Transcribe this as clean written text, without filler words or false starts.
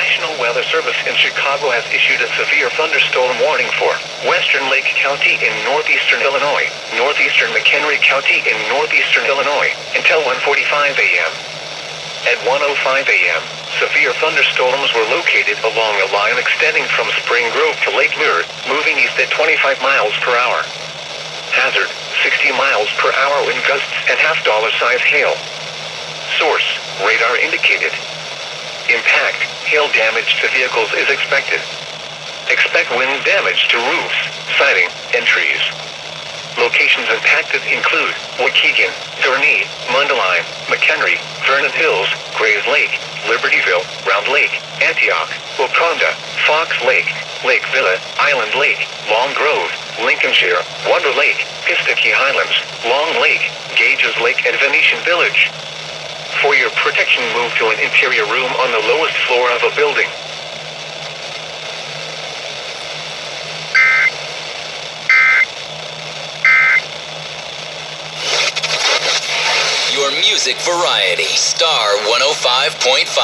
National Weather Service in Chicago has issued a severe thunderstorm warning for Western Lake County in northeastern Illinois, northeastern McHenry County in northeastern Illinois, until 1:45 a.m. At 1:05 a.m., severe thunderstorms were located along a line extending from Spring Grove to Lake Muir, moving east at 25 miles per hour. Hazard, 60 miles per hour wind gusts and half-dollar-size hail. Source, radar indicated. Impact, hail damage to vehicles is expected. Expect wind damage to roofs, siding, and trees. Locations impacted include Waukegan, Gurnee, Mundelein, McHenry, Vernon Hills, Grays Lake, Libertyville, Round Lake, Antioch, Waconda, Fox Lake, Lake Villa, Island Lake, Long Grove, Lincolnshire, Wonder Lake, Pistakee Highlands, Long Lake, Gages Lake, and Venetian Village. For your protection, move to an interior room on the lowest floor of a building. Your music variety, Star 105.5.